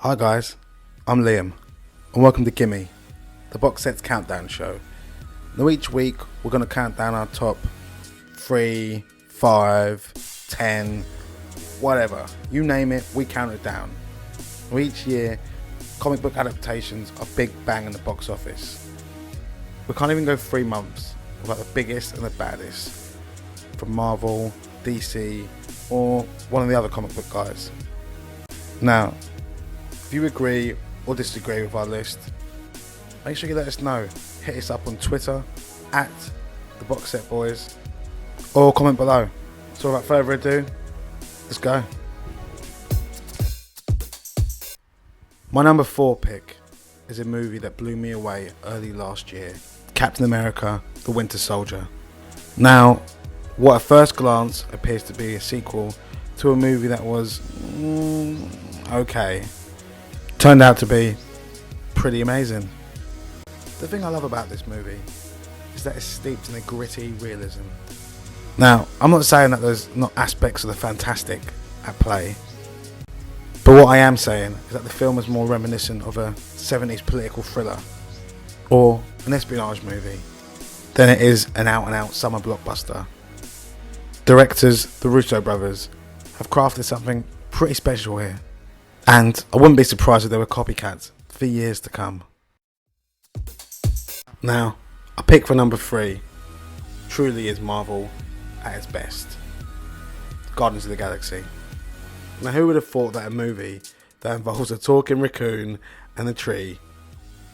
Hi guys, I'm Liam and welcome to Gimme, the Boxset's countdown show. Now each week we're going to count down our top 3, 5, 10, whatever. You name it, we count it down. Now each year, comic book adaptations are big bang in the box office. We can't even go 3 months without the biggest and the baddest from Marvel, DC or one of the other comic book guys. Now, if you agree or disagree with our list, make sure you let us know. Hit us up on Twitter at the Boxset Boys or comment below. So without further ado, let's go. My number 4 pick is a movie that blew me away early last year, Captain America: The Winter Soldier. Now, what at first glance appears to be a sequel to a movie that was okay, turned out to be pretty amazing. The thing I love about this movie is that it's steeped in a gritty realism. Now, I'm not saying that there's not aspects of the fantastic at play, but what I am saying is that the film is more reminiscent of a 70s political thriller or an espionage movie than it is an out-and-out summer blockbuster. Directors, the Russo brothers, have crafted something pretty special here, and I wouldn't be surprised if there were copycats for years to come. Now, I pick for number 3 truly is Marvel at its best, Guardians of the Galaxy. Now, who would have thought that a movie that involves a talking raccoon and a tree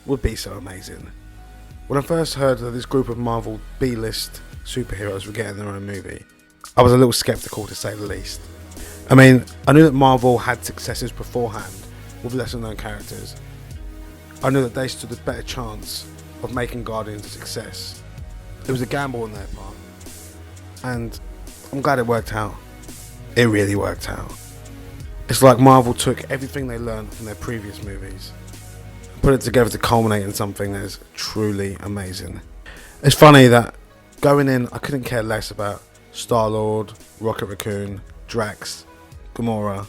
would be so amazing? When I first heard that this group of Marvel B-list superheroes were getting their own movie, I was a little skeptical to say the least. I mean, I knew that Marvel had successes beforehand with lesser known characters. I knew that they stood a better chance of making Guardians a success. It was a gamble on their part, and I'm glad it worked out. It really worked out. It's like Marvel took everything they learned from their previous movies and put it together to culminate in something that is truly amazing. It's funny that going in, I couldn't care less about Star-Lord, Rocket Raccoon, Drax, Gamora,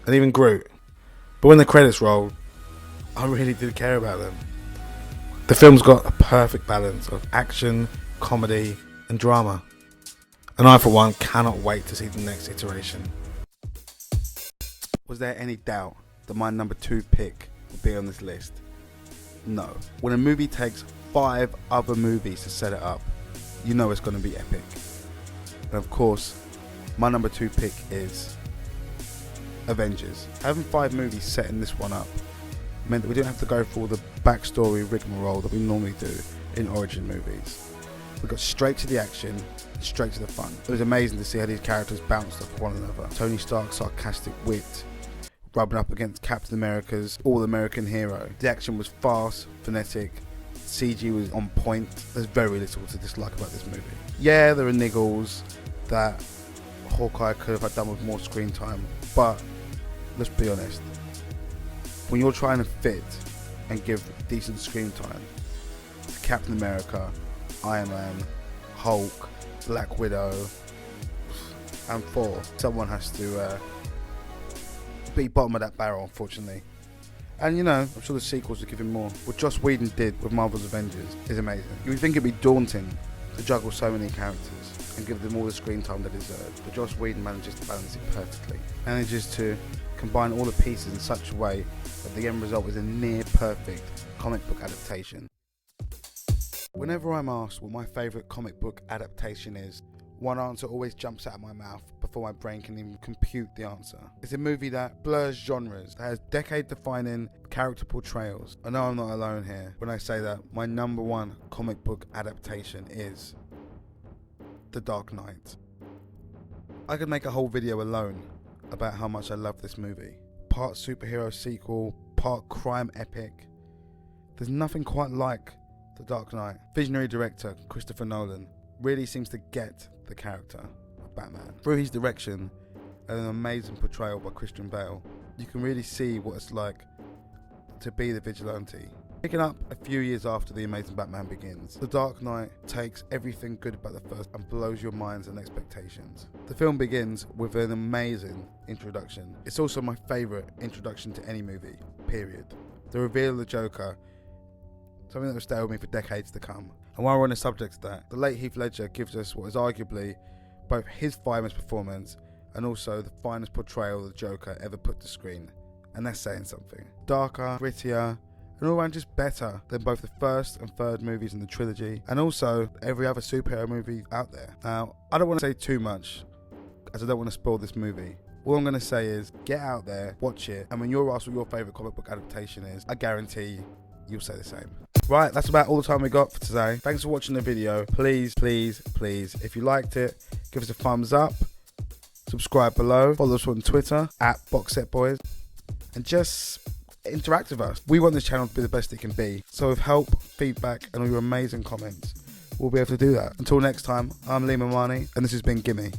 and even Groot. But when the credits rolled, I really did care about them. The film's got a perfect balance of action, comedy, and drama. And I, for one, cannot wait to see the next iteration. Was there any doubt that my number 2 pick would be on this list? No. When a movie takes 5 other movies to set it up, you know it's going to be epic. And of course, my number 2 pick is Avengers. Having 5 movies setting this one up meant that we didn't have to go through all the backstory rigmarole that we normally do in origin movies. We got straight to the action, straight to the fun. It was amazing to see how these characters bounced off one another. Tony Stark's sarcastic wit rubbing up against Captain America's all-American hero. The action was fast, frenetic, CG was on point. There's very little to dislike about this movie. Yeah, there are niggles that Hawkeye could have had done with more screen time, but let's be honest, when you're trying to fit and give decent screen time to Captain America, Iron Man, Hulk, Black Widow and Thor, someone has to be bottom of that barrel, unfortunately. And you know, I'm sure the sequels will give him more. What Joss Whedon did with Marvel's Avengers is amazing. You would think it'd be daunting to juggle so many characters and give them all the screen time they deserve, but Joss Whedon manages to balance it perfectly. Manages to combine all the pieces in such a way that the end result is a near perfect comic book adaptation. Whenever I'm asked what my favourite comic book adaptation is, one answer always jumps out of my mouth before my brain can even compute the answer. It's a movie that blurs genres, that has decade-defining character portrayals. I know I'm not alone here when I say that my number 1 comic book adaptation is The Dark Knight. I could make a whole video alone about how much I love this movie. Part superhero sequel, part crime epic. There's nothing quite like The Dark Knight. Visionary director Christopher Nolan really seems to get the character of Batman. Through his direction and an amazing portrayal by Christian Bale, you can really see what it's like to be the vigilante. Picking up a few years after The Amazing Batman Begins, The Dark Knight takes everything good about the first and blows your minds and expectations. The film begins with an amazing introduction. It's also my favourite introduction to any movie. period. The reveal of the Joker, something that will stay with me for decades to come. And while we're on the subject of that, the late Heath Ledger gives us what is arguably both his finest performance and also the finest portrayal of the Joker ever put to screen. And that's saying something. Darker, grittier, and all around just better than both the first and third movies in the trilogy, and also every other superhero movie out there. Now, I don't want to say too much, as I don't want to spoil this movie. All I'm going to say is, get out there, watch it, and when you're asked what your favourite comic book adaptation is, I guarantee you'll say the same. Right, that's about all the time we got for today. Thanks for watching the video. Please, please, please, if you liked it, give us a thumbs up, subscribe below, follow us on Twitter, @BoxsetBoys, and just interact with us. We want this channel to be the best it can be. So with help, feedback, and all your amazing comments, we'll be able to do that. Until next time, I'm Lee Mamani, and this has been Gimme.